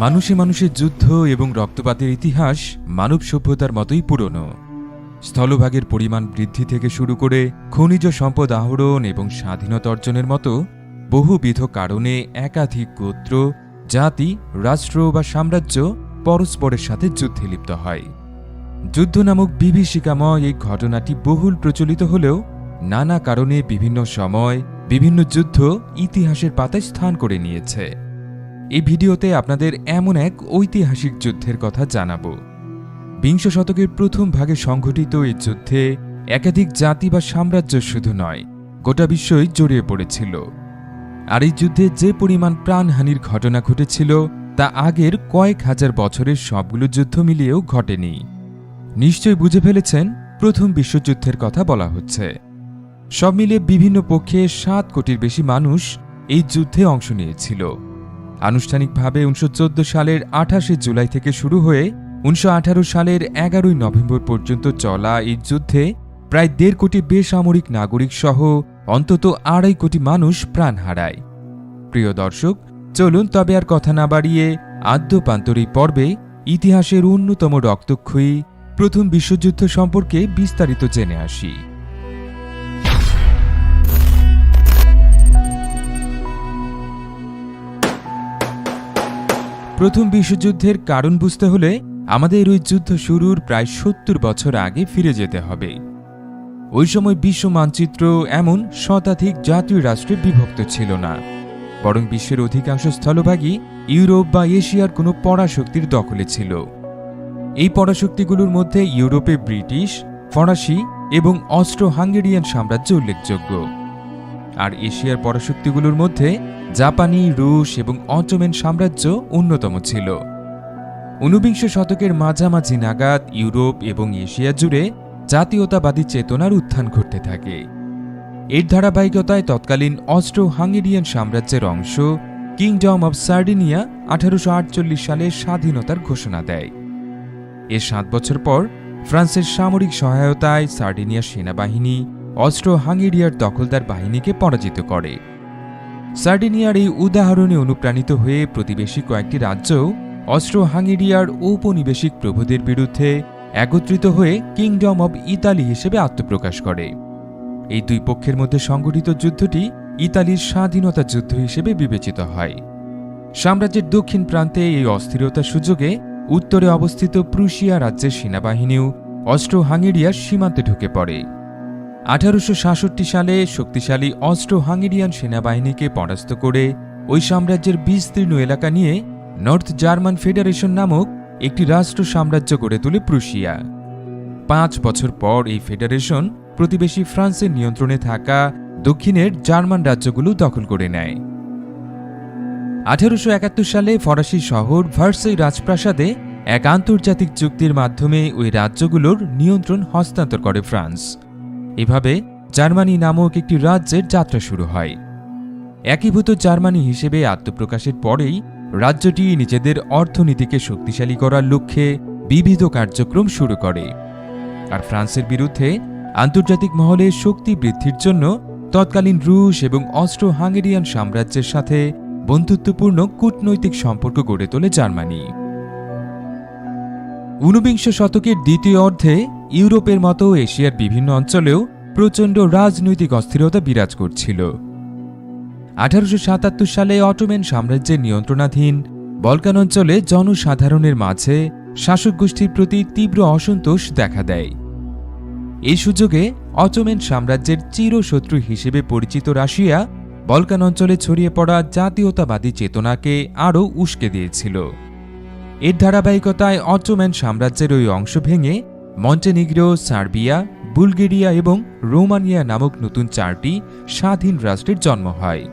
মানুষে মানুষের যুদ্ধ এবং রক্তপাতের ইতিহাস মানব সভ্যতার মতোই পুরনো। স্থলভাগের পরিমাণ বৃদ্ধি থেকে শুরু করে খনিজ সম্পদ আহরণ এবং স্বাধীনতা অর্জনের মতো বহুবিধ কারণে একাধিক গোত্র, জাতি, রাষ্ট্র বা সাম্রাজ্য পরস্পরের সাথে যুদ্ধে লিপ্ত হয়। যুদ্ধ নামক বিভীষিকাময় এই ঘটনাটি বহুল প্রচলিত হলেও নানা কারণে বিভিন্ন সময় বিভিন্ন যুদ্ধ ইতিহাসের পাতায় স্থান করে নিয়েছে। এই ভিডিওতে আপনাদের এমন এক ঐতিহাসিক যুদ্ধের কথা জানাবো। বিংশ শতকের প্রথম ভাগে সংঘটিত এই যুদ্ধে একাধিক জাতি বা সাম্রাজ্য শুধু নয়, গোটা বিশ্বই জড়িয়ে পড়েছিল। আর এই যুদ্ধে যে পরিমাণ প্রাণহানির ঘটনা ঘটেছিল তা আগের কয়েক হাজার বছরের সবগুলো যুদ্ধ মিলিয়েও ঘটেনি। নিশ্চয়ই বুঝে ফেলেছেন প্রথম বিশ্বযুদ্ধের কথা বলা হচ্ছে। সব মিলিয়ে বিভিন্ন পক্ষে 7 কোটির বেশি মানুষ এই যুদ্ধে অংশ নিয়েছিল। আনুষ্ঠানিকভাবে 1914 সালের 28 জুলাই থেকে শুরু হয়ে 1918 সালের 11 নভেম্বর পর্যন্ত চলা এই যুদ্ধে প্রায় 1.5 কোটি বেসামরিক নাগরিক সহ অন্তত 2.5 কোটি মানুষ প্রাণ হারায়। প্রিয় দর্শক, চলুন তবে আর কথা না বাড়িয়ে আদ্যপান্তর এই পর্বে ইতিহাসের অন্যতম রক্তক্ষয়ী প্রথম বিশ্বযুদ্ধ সম্পর্কে বিস্তারিত জেনে আসি। প্রথম বিশ্বযুদ্ধের কারণ বুঝতে হলে আমাদের ওই যুদ্ধ শুরুর প্রায় 70 বছর আগে ফিরে যেতে হবে। ওই সময় বিশ্ব মানচিত্র এমন শতাধিক জাতীয় রাষ্ট্রে বিভক্ত ছিল না, বরং বিশ্বের অধিকাংশ স্থলভাগই ইউরোপ বা এশিয়ার কোনো পরাশক্তির দখলে ছিল। এই পরাশক্তিগুলোর মধ্যে ইউরোপে ব্রিটিশ, ফরাসি এবং অস্ট্রো হাঙ্গেরিয়ান সাম্রাজ্য উল্লেখযোগ্য। আর এশিয়ার পরাশক্তিগুলোর মধ্যে জাপানি, রুশ এবং অটোমান সাম্রাজ্য অন্যতম ছিল। 19বিংশ শতকের মাঝামাঝি নাগাদ ইউরোপ এবং এশিয়া জুড়ে জাতীয়তাবাদী চেতনার উত্থান ঘটতে থাকে। এর ধারাবাহিকতায় তৎকালীন অস্ট্রো হাঙ্গেরিয়ান সাম্রাজ্যের অংশ কিংডম অব সার্ডিনিয়া 1848 সালে স্বাধীনতার ঘোষণা দেয়। এর 7 বছর পর ফ্রান্সের সামরিক সহায়তায় সার্ডিনিয়া সেনাবাহিনী অস্ট্রো হাঙ্গেরিয়ার দখলদার বাহিনীকে পরাজিত করে। সার্ডিনিয়ার এই উদাহরণে অনুপ্রাণিত হয়ে প্রতিবেশী কয়েকটি রাজ্য অস্ট্রো হাঙ্গেরিয়ার ঔপনিবেশিক প্রভুদের বিরুদ্ধে একত্রিত হয়ে কিংডম অব ইতালি হিসেবে আত্মপ্রকাশ করে। এই দুই পক্ষের মধ্যে সংঘটিত যুদ্ধটি ইতালির স্বাধীনতা যুদ্ধ হিসেবে বিবেচিত হয়। সাম্রাজ্যের দক্ষিণ প্রান্তে এই অস্থিরতার সুযোগে উত্তরে অবস্থিত প্রুশিয়া রাজ্যের সেনাবাহিনীও অস্ট্রো হাঙ্গেরিয়ার সীমান্তে ঢুকে পড়ে। 1866 সালে শক্তিশালী অস্ট্রো হাঙ্গেরিয়ান সেনাবাহিনীকে পরাস্ত করে ওই সাম্রাজ্যের বিস্তীর্ণ এলাকা নিয়ে নর্থ জার্মান ফেডারেশন নামক একটি রাষ্ট্র সাম্রাজ্য গড়ে তোলে প্রুশিয়া। 5 বছর পর এই ফেডারেশন প্রতিবেশী ফ্রান্সের নিয়ন্ত্রণে থাকা দক্ষিণের জার্মান রাজ্যগুলো দখল করে নেয়। 1871 সালে ফরাসি শহর ভার্সাই রাজপ্রাসাদে এক আন্তর্জাতিক চুক্তির মাধ্যমে ওই রাজ্যগুলোর নিয়ন্ত্রণ হস্তান্তর করে ফ্রান্স। এভাবে জার্মানি নামক একটি রাজ্যের যাত্রা শুরু হয়। একীভূত জার্মানি হিসেবে আত্মপ্রকাশের পরেই রাজ্যটি নিজেদের অর্থনীতিকে শক্তিশালী করার লক্ষ্যে বিবিধ কার্যক্রম শুরু করে। আর ফ্রান্সের বিরুদ্ধে আন্তর্জাতিক মহলে শক্তি বৃদ্ধির জন্য তৎকালীন রুশ এবং অস্ট্রো হাঙ্গেরিয়ান সাম্রাজ্যের সাথে বন্ধুত্বপূর্ণ কূটনৈতিক সম্পর্ক গড়ে তোলে জার্মানি। 19বিংশ শতকের দ্বিতীয় অর্ধে ইউরোপের মতো এশিয়ার বিভিন্ন অঞ্চলেও প্রচণ্ড রাজনৈতিক অস্থিরতা বিরাজ করছিল। 1877 সালে অটোমান সাম্রাজ্যের নিয়ন্ত্রণাধীন বলকান অঞ্চলে জনসাধারণের মাঝে শাসক গোষ্ঠীর প্রতি তীব্র অসন্তোষ দেখা দেয়। এই সুযোগে অটোমান সাম্রাজ্যের চিরশত্রু হিসেবে পরিচিত রাশিয়া বলকান অঞ্চলে ছড়িয়ে পড়া জাতীয়তাবাদী চেতনাকে আরও উস্কে দিয়েছিল। এর ধারাবাহিকতায় অটোমান সাম্রাজ্যের ওই অংশ ভেঙে মন্টেনিগ্রো, সার্বিয়া, বুলগেরিয়া এবং রোমানিয়া নামক নতুন 4টি স্বাধীন রাষ্ট্রের জন্ম হয়।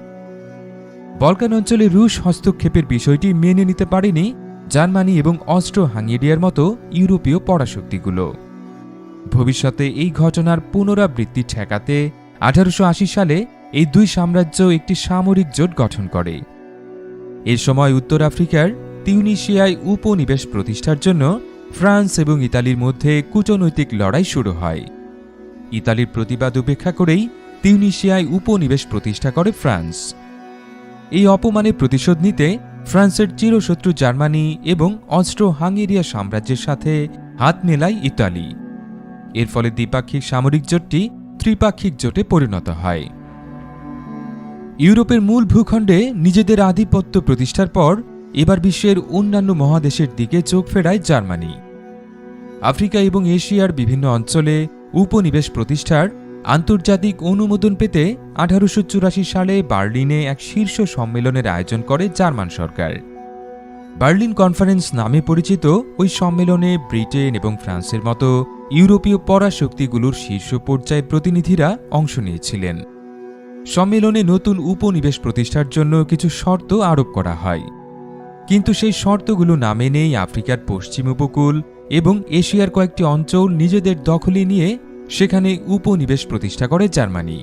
বলকান অঞ্চলে রুশ হস্তক্ষেপের বিষয়টি মেনে নিতে পারেনি জার্মানি এবং অস্ট্রো হাঙ্গেরিয়ার মতো ইউরোপীয় পরাশক্তিগুলো। ভবিষ্যতে এই ঘটনার পুনরাবৃত্তি ঠেকাতে 1880 সালে এই দুই সাম্রাজ্য একটি সামরিক জোট গঠন করে। এর সময় উত্তর আফ্রিকার তিউনিসিয়ায় উপনিবেশ প্রতিষ্ঠার জন্য ফ্রান্স এবং ইতালির মধ্যে কূটনৈতিক লড়াই শুরু হয়। ইতালির প্রতিবাদ উপেক্ষা করেই তিউনিসিয়ায় উপনিবেশ প্রতিষ্ঠা করে ফ্রান্স। এই অপমানের প্রতিশোধ নিতে ফ্রান্সের চিরশত্রু জার্মানি এবং অস্ট্রো হাঙ্গেরিয়া সাম্রাজ্যের সাথে হাত মেলায় ইতালি। এর ফলে দ্বিপাক্ষিক সামরিক জোটটি ত্রিপাক্ষিক জোটে পরিণত হয়। ইউরোপের মূল ভূখণ্ডে নিজেদের আধিপত্য প্রতিষ্ঠার পর এবার বিশ্বের অন্যান্য মহাদেশের দিকে চোখ ফেরায় জার্মানি। আফ্রিকা এবং এশিয়ার বিভিন্ন অঞ্চলে উপনিবেশ প্রতিষ্ঠার আন্তর্জাতিক অনুমোদন পেতে 1884 সালে বার্লিনে এক শীর্ষ সম্মেলনের আয়োজন করে জার্মান সরকার। বার্লিন কনফারেন্স নামে পরিচিত ওই সম্মেলনে ব্রিটেন এবং ফ্রান্সের মতো ইউরোপীয় পরাশক্তিগুলোর শীর্ষ পর্যায়ের প্রতিনিধিরা অংশ নিয়েছিলেন। সম্মেলনে নতুন উপনিবেশ প্রতিষ্ঠার জন্য কিছু শর্ত আরোপ করা হয়, কিন্তু সেই শর্তগুলো না মেনেই আফ্রিকার পশ্চিম উপকূল এবং এশিয়ার কয়েকটি অঞ্চল নিজেদের দখলে নিয়ে সেখানে উপনিবেশ প্রতিষ্ঠা করে জার্মানি।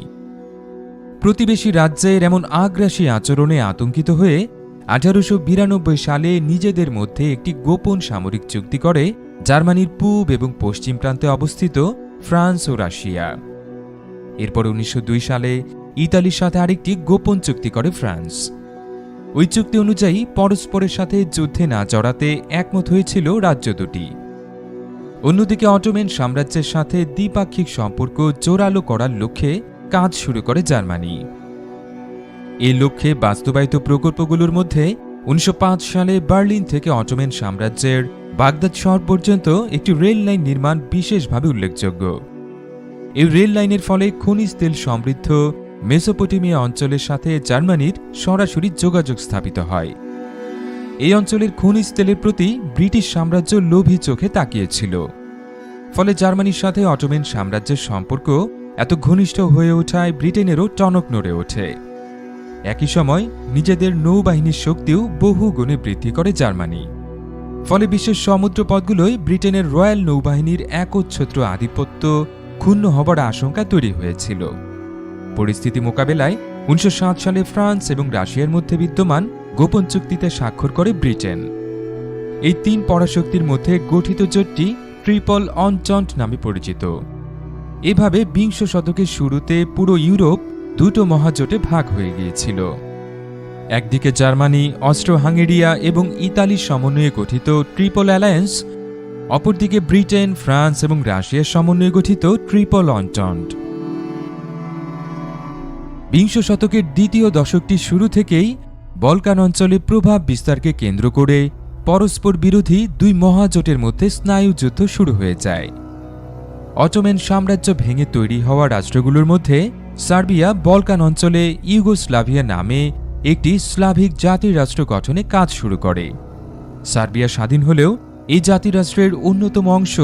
প্রতিবেশী রাজ্যের এমন আগ্রাসী আচরণে আতঙ্কিত হয়ে 1892 সালে নিজেদের মধ্যে একটি গোপন সামরিক চুক্তি করে জার্মানির পূব এবং পশ্চিম প্রান্তে অবস্থিত ফ্রান্স ও রাশিয়া। এরপর 1902 সালে ইতালির সাথে আরেকটি গোপন চুক্তি করে ফ্রান্স। ওই চুক্তি অনুযায়ী পরস্পরের সাথে যুদ্ধে না জড়াতে একমত হয়েছিল রাজ্য দুটি। অন্যদিকে অটোমান সাম্রাজ্যের সাথে দ্বিপাক্ষিক সম্পর্ক জোরালো করার লক্ষ্যে কাজ শুরু করে জার্মানি। এই লক্ষ্যে বাস্তবায়িত প্রকল্পগুলোর মধ্যে 1905 সালে বার্লিন থেকে অটোমান সাম্রাজ্যের বাগদাদ শহর পর্যন্ত একটি রেল লাইন নির্মাণ বিশেষভাবে উল্লেখযোগ্য। এই রেল লাইনের ফলে খনিজ তেল সমৃদ্ধ মেসোপটেমিয়া অঞ্চলের সাথে জার্মানির সরাসরি যোগাযোগ স্থাপিত হয়। এই অঞ্চলের খনিজ তেলের প্রতি ব্রিটিশ সাম্রাজ্য লোভী চোখে তাকিয়েছিল। ফলে জার্মানির সাথে অটোমান সাম্রাজ্যের সম্পর্ক এত ঘনিষ্ঠ হয়ে ওঠায় ব্রিটেনেরও টনক নড়ে ওঠে। একই সময় নিজেদের নৌবাহিনীর শক্তিও বহু গুণে বৃদ্ধি করে জার্মানি। ফলে বিশ্বের সমুদ্রপথগুলোয় ব্রিটেনের রয়্যাল নৌবাহিনীর একচ্ছত্র আধিপত্য ক্ষুণ্ণ হবার আশঙ্কা তৈরি হয়েছিল। পরিস্থিতি মোকাবেলায় 1907 সালে ফ্রান্স এবং রাশিয়ার মধ্যে বিদ্যমান গোপন চুক্তিতে স্বাক্ষর করে ব্রিটেন। এই তিন পরাশক্তির মধ্যে গঠিত জোটটি ট্রিপল অনটন্ট নামে পরিচিত। এভাবে বিংশ শতকের শুরুতে পুরো ইউরোপ দুটো মহাজোটে ভাগ হয়ে গিয়েছিল। একদিকে জার্মানি, অস্ট্রো হাঙ্গেরিয়া এবং ইতালির সমন্বয়ে গঠিত ট্রিপল অ্যালায়েন্স, অপরদিকে ব্রিটেন, ফ্রান্স এবং রাশিয়ার সমন্বয়ে গঠিত ট্রিপল অনটন্ট। বিংশ শতকের দ্বিতীয় দশকটির শুরু থেকেই বলকান অঞ্চলে প্রভাব বিস্তারকে কেন্দ্র করে পরস্পর বিরোধী দুই মহাজোটের মধ্যে স্নায়ুযুদ্ধ শুরু হয়ে যায়। অটোমান সাম্রাজ্য ভেঙে তৈরি হওয়া রাষ্ট্রগুলোর মধ্যে সার্বিয়া বলকান অঞ্চলে ইউগোস্লাভিয়া নামে একটি স্লাভিক জাতিরাষ্ট্র গঠনে কাজ শুরু করে। সার্বিয়া স্বাধীন হলেও এই জাতিরাষ্ট্রের অন্যতম অংশ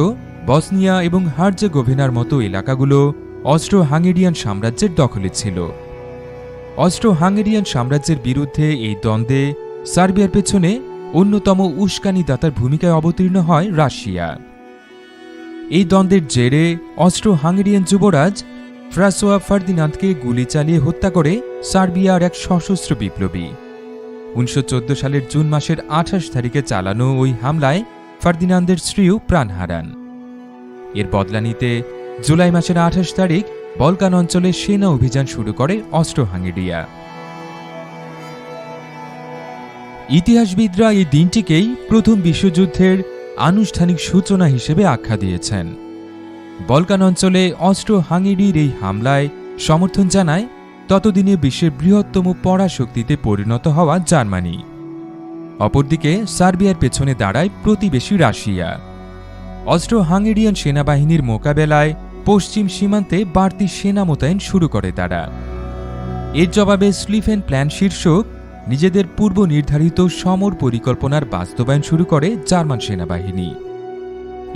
বসনিয়া এবং হার্জেগোভিনার মতো এলাকাগুলো অস্ট্রো হাঙ্গেরিয়ান সাম্রাজ্যের দখলে ছিল। অস্ট্রো হাঙ্গেরিয়ান সাম্রাজ্যের বিরুদ্ধে এই দ্বন্দ্বে সার্বিয়ার পেছনে অন্যতম উস্কানিদাতার ভূমিকায় অবতীর্ণ হয় রাশিয়া। এই দ্বন্দ্বের জেরে অস্ট্রো হাঙ্গেরিয়ান যুবরাজ ফ্রাসোয়া ফার্দিনান্দকে গুলি চালিয়ে হত্যা করে সার্বিয়ার এক সশস্ত্র বিপ্লবী। 1914 সালের জুন মাসের 28 তারিখে চালানো ওই হামলায় ফার্দিনান্দের স্ত্রীও প্রাণ হারান। এর বদলা নিতে জুলাই মাসের 28 তারিখ বলকান অঞ্চলে সেনা অভিযান শুরু করে অস্ট্রো হাঙ্গেরিয়া। ইতিহাসবিদরা এই দিনটিকেই প্রথম বিশ্বযুদ্ধের আনুষ্ঠানিক সূচনা হিসেবে আখ্যা দিয়েছেন। বলকান অঞ্চলে অস্ট্রো হাঙ্গেরির এই হামলায় সমর্থন জানায় ততদিনে বিশ্বের বৃহত্তম পরাশক্তিতে পরিণত হওয়া জার্মানি। অপরদিকে সার্বিয়ার পেছনে দাঁড়ায় প্রতিবেশী রাশিয়া। অস্ট্রো হাঙ্গেরিয়ান সেনাবাহিনীর মোকাবেলায় পশ্চিম সীমান্তে বাড়তি সেনা মোতায়েন শুরু করে তারা। এর জবাবে স্লিফেন প্ল্যান শীর্ষক নিজেদের পূর্ব নির্ধারিত সমর পরিকল্পনার বাস্তবায়ন শুরু করে জার্মান সেনাবাহিনী।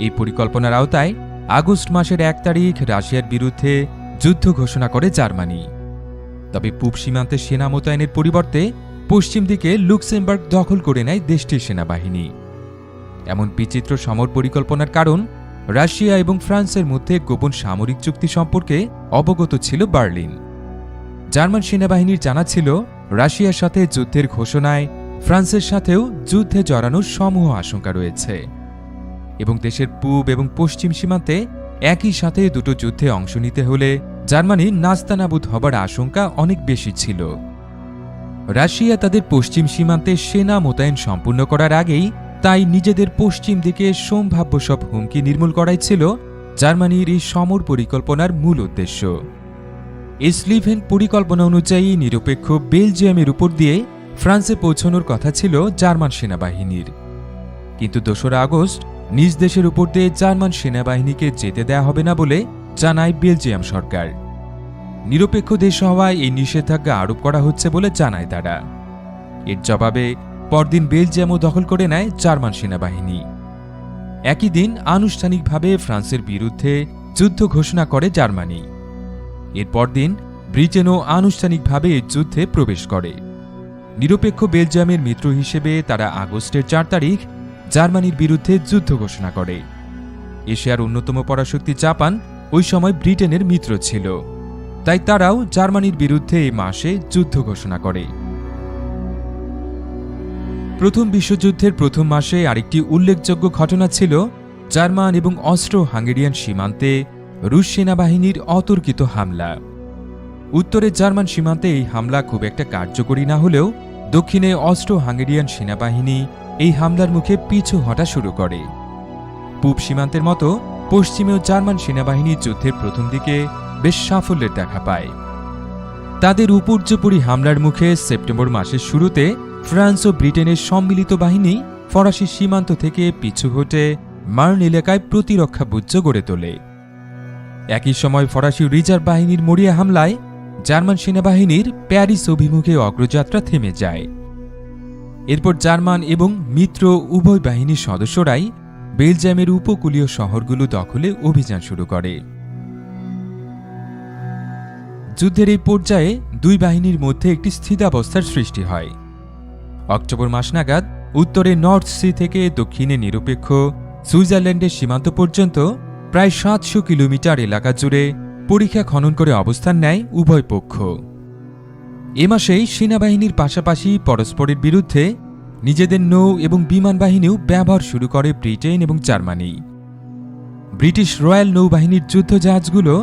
এই পরিকল্পনার আওতায় আগস্ট মাসের 1 তারিখ রাশিয়ার বিরুদ্ধে যুদ্ধ ঘোষণা করে জার্মানি। তবে পূব সীমান্তে সেনা মোতায়েনের পরিবর্তে পশ্চিম দিকে লুক্সেমবার্গ দখল করে নেয় দেশটির সেনাবাহিনী। এমন বিচিত্র সমর পরিকল্পনার কারণ রাশিয়া এবং ফ্রান্সের মধ্যে গোপন সামরিক চুক্তি সম্পর্কে অবগত ছিল বার্লিন। জার্মান সেনাবাহিনীর জানা ছিল রাশিয়ার সাথে যুদ্ধের ঘোষণায় ফ্রান্সের সাথেও যুদ্ধে জড়ানোর সমূহ আশঙ্কা রয়েছে এবং দেশের পূব এবং পশ্চিম সীমান্তে একই সাথে দুটো যুদ্ধে অংশ নিতে হলে জার্মানির নাস্তানাবুদ হবার আশঙ্কা অনেক বেশি ছিল। রাশিয়া তাদের পশ্চিম সীমান্তে সেনা মোতায়েন সম্পূর্ণ করার আগেই তাই নিজেদের পশ্চিম দিকে সম্ভাব্য সব হুমকি নির্মূল করাই ছিল জার্মানির এই সমর পরিকল্পনার মূল উদ্দেশ্য। স্লিভেন পরিকল্পনা অনুযায়ী নিরপেক্ষ বেলজিয়ামের উপর দিয়ে ফ্রান্সে পৌঁছানোর কথা ছিল জার্মান সেনাবাহিনীর, কিন্তু ২রা আগস্ট নিজ দেশের উপর দিয়ে জার্মান সেনাবাহিনীকে যেতে দেয়া হবে না বলে জানায় বেলজিয়াম সরকার। নিরপেক্ষ দেশ হওয়ায় এই নিষেধাজ্ঞা আরোপ করা হচ্ছে বলে জানায় তারা। এর জবাবে পরদিন বেলজিয়ামও দখল করে নেয় জার্মান সেনাবাহিনী। একই দিন আনুষ্ঠানিকভাবে ফ্রান্সের বিরুদ্ধে যুদ্ধ ঘোষণা করে জার্মানি। এর পরদিন ব্রিটেনও আনুষ্ঠানিকভাবে এই যুদ্ধে প্রবেশ করে। নিরপেক্ষ বেলজিয়ামের মিত্র হিসেবে তারা আগস্টের ৪ তারিখ জার্মানির বিরুদ্ধে যুদ্ধ ঘোষণা করে। এশিয়ার অন্যতম পরাশক্তি জাপান ওই সময় ব্রিটেনের মিত্র ছিল, তাই তারাও জার্মানির বিরুদ্ধে এই মাসে যুদ্ধ ঘোষণা করে। প্রথম বিশ্বযুদ্ধের প্রথম মাসে আরেকটি উল্লেখযোগ্য ঘটনা ছিল জার্মান এবং অস্ট্রো হাঙ্গেরিয়ান সীমান্তে রুশ সেনাবাহিনীর অতর্কিত হামলা। উত্তরে জার্মান সীমান্তে এই হামলা খুব একটা কার্যকরী না হলেও দক্ষিণে অস্ট্রো হাঙ্গেরিয়ান সেনাবাহিনী এই হামলার মুখে পিছু হটা শুরু করে। পূব সীমান্তের মতো পশ্চিমেও জার্মান সেনাবাহিনী যুদ্ধের প্রথম দিকে বেশ সাফল্যের দেখা পায়। তাদের উপর্যুপরি হামলার মুখে সেপ্টেম্বর মাসের শুরুতে ফ্রান্স ও ব্রিটেনের সম্মিলিত বাহিনী ফরাসি সীমান্ত থেকে পিছু হটে মার্ন এলাকায় প্রতিরক্ষা বুর্জ গড়ে তোলে। একই সময় ফরাসি রিজার্ভ বাহিনীর মরিয়া হামলায় জার্মান সেনাবাহিনীর প্যারিস অভিমুখে অগ্রযাত্রা থেমে যায়। এরপর জার্মান এবং মিত্র উভয় বাহিনীর সদস্যরাই বেলজিয়ামের উপকূলীয় শহরগুলো দখলে অভিযান শুরু করে। যুদ্ধের এই পর্যায়ে দুই বাহিনীর মধ্যে একটি স্থিতাবস্থার সৃষ্টি হয়। অক্টোবর মাস নাগাদ উত্তরে নর্থ সি থেকে দক্ষিণে নিরপেক্ষ সুইজারল্যান্ডের সীমান্ত পর্যন্ত প্রায় ৭০০ কিলোমিটার এলাকা জুড়ে পরিখা খনন করে অবস্থান নেয় উভয় পক্ষ। এ মাসেই সেনাবাহিনীর পাশাপাশি পরস্পরের বিরুদ্ধে নিজেদের নৌ এবং বিমান বাহিনীও ব্যবহার শুরু করে ব্রিটেন এবং জার্মানি। ব্রিটিশ রয়্যাল নৌবাহিনীর যুদ্ধজাহাজগুলো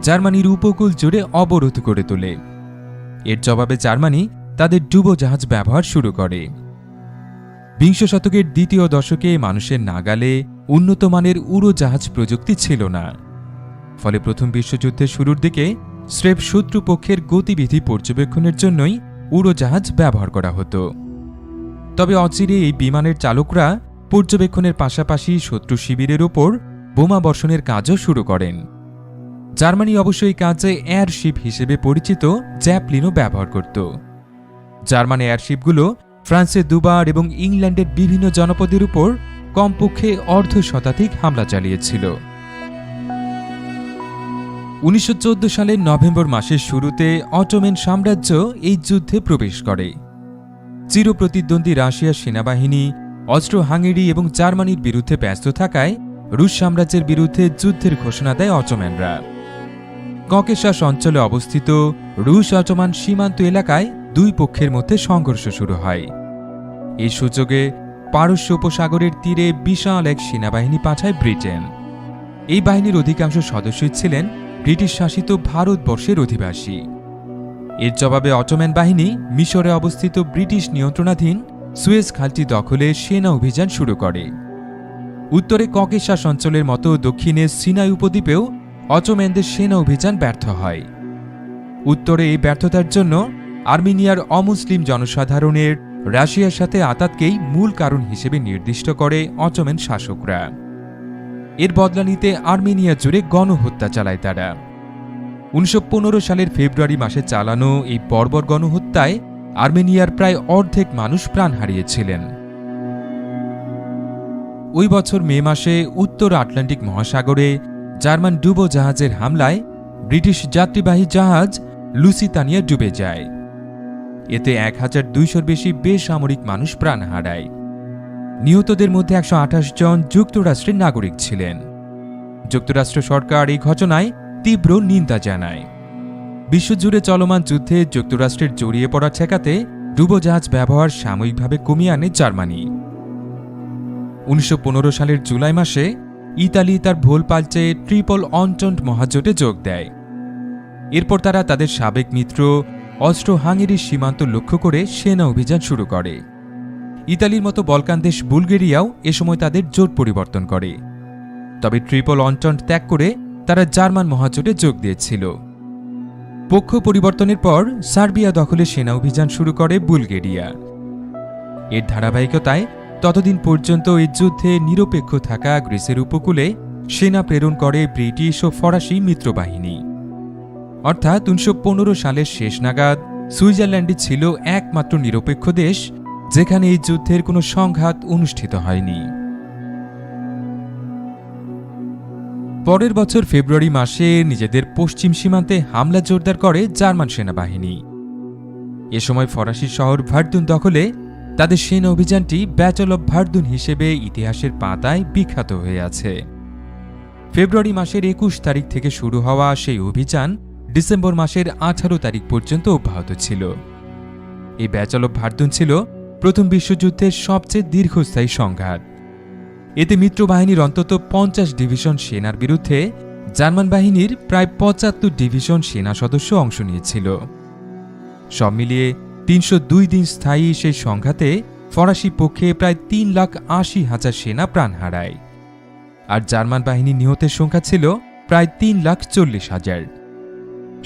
জার্মানির উপকূল জুড়ে অবরোধ করে তোলে। এর জবাবে জার্মানি তাদের ডুবোজাহাজ ব্যবহার শুরু করে। বিংশ শতকের দ্বিতীয় দশকে মানুষের নাগালে উন্নত মানের উড়োজাহাজ প্রযুক্তি ছিল না, ফলে প্রথম বিশ্বযুদ্ধের শুরুর দিকে স্রেফ শত্রুপক্ষের গতিবিধি পর্যবেক্ষণের জন্যই উড়োজাহাজ ব্যবহার করা হতো। তবে অচিরে এই বিমানের চালকরা পর্যবেক্ষণের পাশাপাশি শত্রু শিবিরের ওপর বোমা বর্ষণের কাজও শুরু করেন। জার্মানি অবশ্য এই কাজে এয়ারশিপ হিসেবে পরিচিত জ্যাপলিনও ব্যবহার করত। জার্মান এয়ারশিপগুলো ফ্রান্সের দুবার এবং ইংল্যান্ডের বিভিন্ন জনপদের উপর কমপক্ষে অর্ধশতাধিক হামলা চালিয়েছিল। ১৯১৪ সালের নভেম্বর মাসের শুরুতে অটোমান সাম্রাজ্য এই যুদ্ধে প্রবেশ করে। চিরপ্রতিদ্বন্দ্বী রাশিয়ার সেনাবাহিনী অস্ট্রো হাঙ্গেরি এবং জার্মানির বিরুদ্ধে ব্যস্ত থাকায় রুশ সাম্রাজ্যের বিরুদ্ধে যুদ্ধের ঘোষণা দেয় অটোম্যানরা। ককেশাস অঞ্চলে অবস্থিত রুশ অটোমান সীমান্ত এলাকায় দুই পক্ষের মধ্যে সংঘর্ষ শুরু হয়। এই সুযোগে পারস্য উপসাগরের তীরে বিশাল এক সেনাবাহিনী পাঠায় ব্রিটেন। এই বাহিনীর অধিকাংশ সদস্যই ছিলেন ব্রিটিশ শাসিত ভারতবর্ষের অধিবাসী। এর জবাবে অটোম্যান বাহিনী মিশরে অবস্থিত ব্রিটিশ নিয়ন্ত্রণাধীন সুয়েজ খালটি দখলে সেনা অভিযান শুরু করে। উত্তরে ককেশাস অঞ্চলের মতো দক্ষিণে সিনাই উপদ্বীপেও অটোম্যানদের সেনা অভিযান ব্যর্থ হয়। উত্তরে এই ব্যর্থতার জন্য আর্মেনিয়ার অমুসলিম জনসাধারণের রাশিয়ার সাথে আতাতকেই মূল কারণ হিসেবে নির্দিষ্ট করে অটোম্যান শাসকরা। এর বদলা নিতে আর্মেনিয়া জুড়ে গণহত্যা চালায় তারা। ১৯১৫ সালের ফেব্রুয়ারি মাসে চালানো এই বর্বর গণহত্যায় আর্মেনিয়ার প্রায় অর্ধেক মানুষ প্রাণ হারিয়েছিলেন। ওই বছর মে মাসে উত্তর আটলান্টিক মহাসাগরে জার্মান ডুবোজাহাজের হামলায় ব্রিটিশ যাত্রীবাহী জাহাজ লুসিতানিয়া ডুবে যায়। এতে ১,২০০-র বেশি বেসামরিক মানুষ প্রাণ হারায়। নিহতদের মধ্যে ১২৮ জন যুক্তরাষ্ট্রের নাগরিক ছিলেন। যুক্তরাষ্ট্র সরকার এই ঘটনায় তীব্র নিন্দা জানায়। বিশ্বজুড়ে চলমান যুদ্ধে যুক্তরাষ্ট্রের জড়িয়ে পড়া ঠেকাতে ডুবোজাহাজ ব্যবহার সাময়িকভাবে কমিয়ে আনে জার্মানি। ১৯১৫ সালের জুলাই মাসে ইতালি তার ভোল পাল্টে ট্রিপল অন্টন্ট মহাজোটে যোগ দেয়। এরপর তারা তাদের সাবেক মিত্র অস্ট্রো হাঙ্গেরির সীমান্ত লক্ষ্য করে সেনা অভিযান শুরু করে। ইতালির মতো বলকান দেশ বুলগেরিয়াও এ সময় তাদের জোট পরিবর্তন করে। তবে ট্রিপল অন্টন্ট ত্যাগ করে তারা জার্মান মহাজোটে যোগ দিয়েছিল। পক্ষ পরিবর্তনের পর সার্বিয়া দখলে সেনা অভিযান শুরু করে বুলগেরিয়া। এর ধারাবাহিকতায় ততদিন পর্যন্ত এই যুদ্ধে নিরপেক্ষ থাকা গ্রিসের উপকূলে সেনা প্রেরণ করে ব্রিটিশ ও ফরাসি মিত্রবাহিনী। অর্থাৎ 1915 সালের শেষ নাগাদ সুইজারল্যান্ডই ছিল একমাত্র নিরপেক্ষ দেশ যেখানে এই যুদ্ধের কোনো সংঘাত অনুষ্ঠিত হয়নি। পরের বছর ফেব্রুয়ারি মাসে নিজেদের পশ্চিম সীমান্তে হামলা জোরদার করে জার্মান সেনাবাহিনী। এ সময় ফরাসি শহর ভার্দুন দখলে তাদের সেনা অভিযানটি ব্যাটল অব ভার্দুন হিসেবে ইতিহাসের পাতায় বিখ্যাত হয়ে আছে। ফেব্রুয়ারি মাসের 21 তারিখ থেকে শুরু হওয়া সেই অভিযান ডিসেম্বর মাসের 18 তারিখ পর্যন্ত অব্যাহত ছিল। এই ব্যাটল অব ভার্দুন ছিল প্রথম বিশ্বযুদ্ধের সবচেয়ে দীর্ঘস্থায়ী সংঘাত। এতে মিত্রবাহিনীর অন্তত 50 ডিভিশন সেনার বিরুদ্ধে জার্মান বাহিনীর প্রায় 75 ডিভিশন সেনা সদস্য অংশ নিয়েছিল। সব মিলিয়ে 302 দিন স্থায়ী সেই সংঘাতে ফরাসি পক্ষে প্রায় 3,80,000 সেনা প্রাণ হারায়, আর জার্মান বাহিনীর নিহতের সংখ্যা ছিল প্রায় 3,40,000।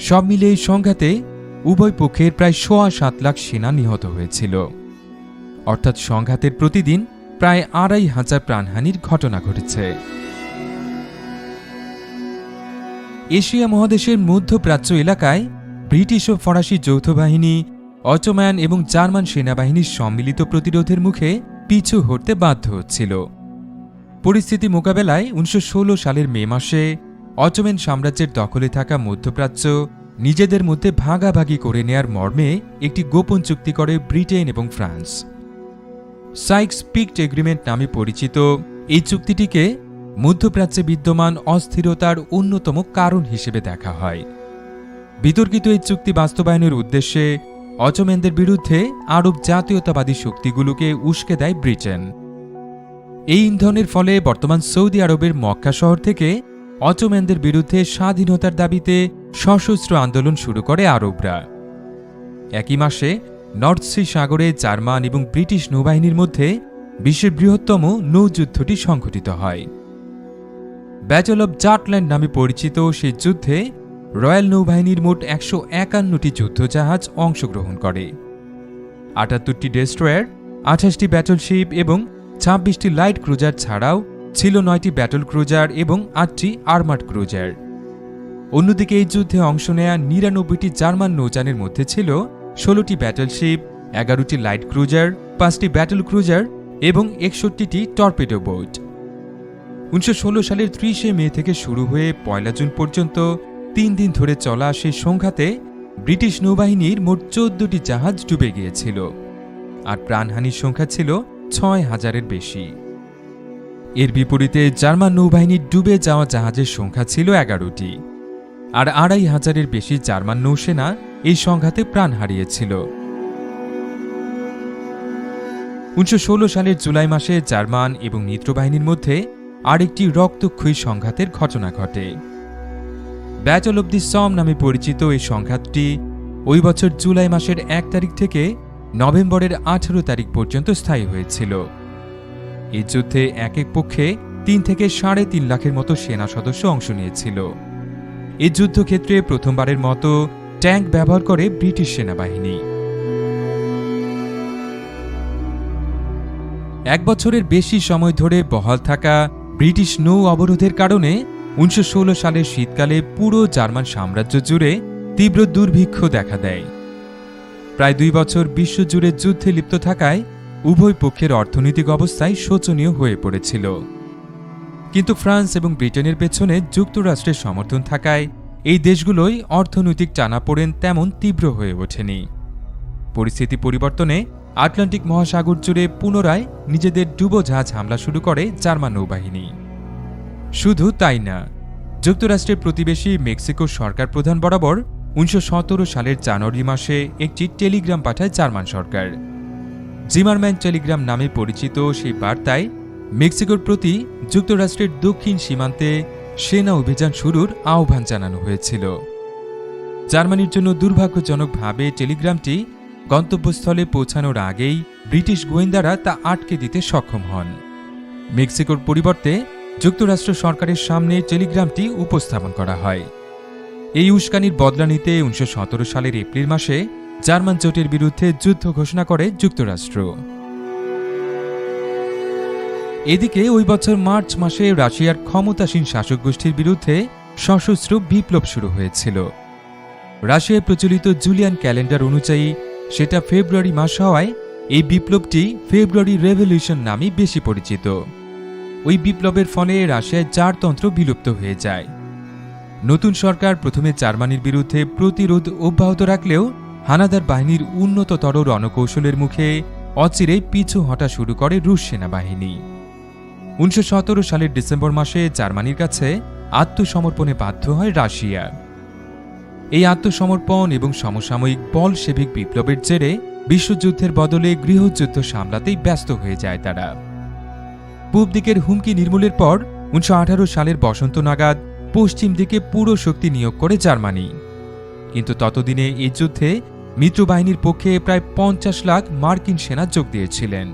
সব মিলে এই সংঘাতে উভয় পক্ষের প্রায় 7.25 লাখ সেনা নিহত হয়েছিল। অর্থাৎ সংঘাতের প্রতিদিন প্রায় 2,500 প্রাণহানির ঘটনা ঘটেছে। এশিয়া মহাদেশের মধ্যপ্রাচ্য এলাকায় ব্রিটিশ ও ফরাসি যৌথ বাহিনী অটোম্যান এবং জার্মান সেনাবাহিনীর সম্মিলিত প্রতিরোধের মুখে পিছু হটতে বাধ্য হচ্ছিল। পরিস্থিতি মোকাবেলায় 1916 সালের মে মাসে অটোম্যান সাম্রাজ্যের দখলে থাকা মধ্যপ্রাচ্য নিজেদের মধ্যে ভাগাভাগি করে নেয়ার মর্মে একটি গোপন চুক্তি করে ব্রিটেন এবং ফ্রান্স। সাইক্স-পিকট এগ্রিমেন্ট নামে পরিচিত এই চুক্তিটিকে মধ্যপ্রাচ্যে বিদ্যমান অস্থিরতার অন্যতম কারণ হিসেবে দেখা হয়। বিতর্কিত এই চুক্তি বাস্তবায়নের উদ্দেশ্যে অটোম্যানদের বিরুদ্ধে আরব জাতীয়তাবাদী শক্তিগুলোকে উস্কে দেয় ব্রিটেন। এই ইন্ধনের ফলে বর্তমান সৌদি আরবের মক্কা শহর থেকে অটোম্যানদের বিরুদ্ধে স্বাধীনতার দাবিতে সশস্ত্র আন্দোলন শুরু করে আরবরা। একই মাসে নর্থ সি সাগরে জার্মান এবং ব্রিটিশ নৌবাহিনীর মধ্যে বিশ্বের বৃহত্তম নৌযুদ্ধটি সংঘটিত হয়। ব্যাটল অব জাটল্যান্ড নামে পরিচিত সেই যুদ্ধে রয়্যাল নৌবাহিনীর মোট 151টি যুদ্ধজাহাজ অংশগ্রহণ করে। 78টি ডেস্ট্রয়ার, 28টি ব্যাটলশিপ এবং 26টি লাইট ক্রুজার ছাড়াও ছিল 9টি ব্যাটল ক্রুজার এবং 8টি আর্মার্ড ক্রুজার। অন্যদিকে এই যুদ্ধে অংশ নেয়া 99টি জার্মান নৌযানের মধ্যে ছিল 16টি ব্যাটলশিপ, 11টি লাইট ক্রুজার, 5টি ব্যাটল ক্রুজার এবং 61টি টর্পেডো বোট। 1916 সালের 30 মে থেকে শুরু হয়ে 1 জুন পর্যন্ত 3 দিন ধরে চলা সেই সংঘাতে ব্রিটিশ নৌবাহিনীর মোট 14টি জাহাজ ডুবে গিয়েছিল, আর প্রাণহানির সংখ্যা ছিল 6,000-এর বেশি। এর বিপরীতে জার্মান নৌবাহিনীর ডুবে যাওয়া জাহাজের সংখ্যা ছিল 11টি, আর 2,500-এর বেশি জার্মান নৌসেনা এই সংঘাতে প্রাণ হারিয়েছিল। 1916 সালের জুলাই মাসে জার্মান এবং মিত্রবাহিনীর মধ্যে আরেকটি রক্তক্ষয়ী সংঘাতের ঘটনা ঘটে। ব্যাটল অব দি সম নামে পরিচিত এই সংঘাতটি ওই বছর জুলাই মাসের 1 তারিখ থেকে নভেম্বরের 18 তারিখ পর্যন্ত স্থায়ী হয়েছিল। এই যুদ্ধে এক এক পক্ষে 3 থেকে 3.5 লাখের মতো সেনা সদস্য অংশ নিয়েছিল। এই যুদ্ধক্ষেত্রে প্রথমবারের মতো ট্যাঙ্ক ব্যবহার করে ব্রিটিশ সেনাবাহিনী। 1 বছরের বেশি সময় ধরে বহাল থাকা ব্রিটিশ নৌ অবরোধের কারণে 1916 সালের শীতকালে পুরো জার্মান সাম্রাজ্য জুড়ে তীব্র দুর্ভিক্ষ দেখা দেয়। প্রায় 2 বছর বিশ্বজুড়ে যুদ্ধে লিপ্ত থাকায় উভয় পক্ষের অর্থনৈতিক অবস্থায় শোচনীয় হয়ে পড়েছিল। কিন্তু ফ্রান্স এবং ব্রিটেনের পেছনে যুক্তরাষ্ট্রের সমর্থন থাকায় এই দেশগুলোই অর্থনৈতিক টানাপোড়েন তেমন তীব্র হয়ে ওঠেনি। পরিস্থিতি পরিবর্তনে আটলান্টিক মহাসাগর জুড়ে পুনরায় নিজেদের ডুবোজাহাজ হামলা শুরু করে জার্মান নৌবাহিনী। শুধু তাই না, যুক্তরাষ্ট্রের প্রতিবেশী মেক্সিকোর সরকার প্রধান বরাবর 1917 সালের জানুয়ারি মাসে একটি টেলিগ্রাম পাঠায় জার্মান সরকার। জিমারম্যান টেলিগ্রাম নামে পরিচিত সেই বার্তায় মেক্সিকোর প্রতি যুক্তরাষ্ট্রের দক্ষিণ সীমান্তে সেনা অভিযান শুরুর আহ্বান জানানো হয়েছিল। জার্মানির জন্য দুর্ভাগ্যজনকভাবে টেলিগ্রামটি গন্তব্যস্থলে পৌঁছানোর আগেই ব্রিটিশ গোয়েন্দারা তা আটকে দিতে সক্ষম হন। মেক্সিকোর পরিবর্তে যুক্তরাষ্ট্র সরকারের সামনে টেলিগ্রামটি উপস্থাপন করা হয়। এই উস্কানির বদলা নিতে 1917 সালের এপ্রিল মাসে জার্মান জোটের বিরুদ্ধে যুদ্ধ ঘোষণা করে যুক্তরাষ্ট্র। এদিকে ওই বছর মার্চ মাসে রাশিয়ার ক্ষমতাসীন শাসক গোষ্ঠীর বিরুদ্ধে সশস্ত্র বিপ্লব শুরু হয়েছিল। রাশিয়ায় প্রচলিত জুলিয়ান ক্যালেন্ডার অনুযায়ী সেটা ফেব্রুয়ারি মাস হওয়ায় এই বিপ্লবটি ফেব্রুয়ারি রেভলিউশন নামে বেশি পরিচিত। ওই বিপ্লবের ফলে রাশিয়ায় জারতন্ত্র বিলুপ্ত হয়ে যায়। নতুন সরকার প্রথমে জার্মানির বিরুদ্ধে প্রতিরোধ অব্যাহত রাখলেও হানাদার বাহিনীর উন্নততর রণকৌশলের মুখে অচিরেই পিছু হটা শুরু করে রুশ সেনাবাহিনী। 1917 সালের ডিসেম্বর মাসে জার্মানির কাছে আত্মসমর্পণে বাধ্য হয় রাশিয়া। এই আত্মসমর্পণ এবং সমসাময়িক বলশেভিক বিপ্লবের জেরে বিশ্বযুদ্ধের বদলে গৃহযুদ্ধ সামলাতেই ব্যস্ত হয়ে যায় তারা। পূব দিকের হুমকি নির্মূলের পর 1918 সালের বসন্ত নাগাদ পশ্চিম দিকে পুরো শক্তি নিয়োগ করে জার্মানি। কিন্তু ততদিনে এই যুদ্ধে মিত্রবাহিনীর পক্ষে প্রায় 50 লাখ মার্কিন সেনা যোগ দিয়েছিলেন।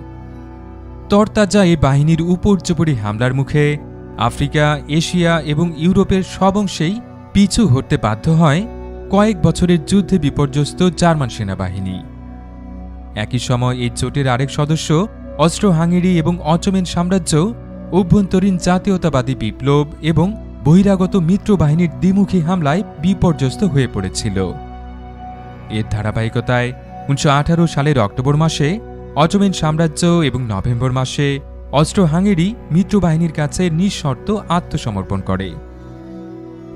তরতাজা এই বাহিনীর উপর্যুপরি হামলার মুখে আফ্রিকা, এশিয়া এবং ইউরোপের সব অংশেই পিছু হটতে বাধ্য হয় কয়েক বছরের যুদ্ধে বিপর্যস্ত জার্মান সেনাবাহিনী। একই সময় এই জোটের আরেক সদস্য অস্ট্রো হাঙ্গেরি এবং অটোমান সাম্রাজ্য অভ্যন্তরীণ জাতীয়তাবাদী বিপ্লব এবং বহিরাগত মিত্রবাহিনীর দ্বিমুখী হামলায় বিপর্যস্ত হয়ে পড়েছিল। এর ধারাবাহিকতায় 1918 সালের অক্টোবর মাসে অটোমান সাম্রাজ্য এবং নভেম্বর মাসে অস্ট্রো হাঙ্গেরি মিত্রবাহিনীর কাছে নিঃশর্ত আত্মসমর্পণ করে।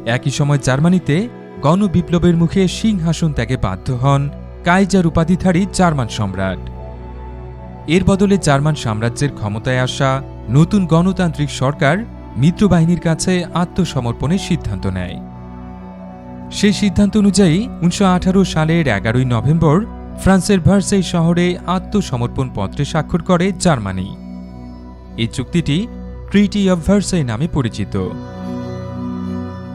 একই সময় জার্মানিতে গণবিপ্লবের মুখে সিংহাসন ত্যাগে বাধ্য হন কাইজার উপাধিধারী জার্মান সম্রাট। এর বদলে জার্মান সাম্রাজ্যের ক্ষমতায় আসা নতুন গণতান্ত্রিক সরকার মিত্রবাহিনীর কাছে আত্মসমর্পণের সিদ্ধান্ত নেয়। সেই সিদ্ধান্ত অনুযায়ী 1918 সালের 11 নভেম্বর ফ্রান্সের ভার্সাই শহরে আত্মসমর্পণ পত্রে স্বাক্ষর করে জার্মানি। এই চুক্তিটি ট্রিটি অব ভার্সাই নামে পরিচিত।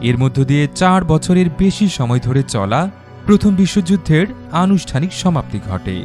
এর মধ্য দিয়ে 4 বছরের বেশি সময় ধরে চলা প্রথম বিশ্বযুদ্ধের আনুষ্ঠানিক সমাপ্তি ঘটে।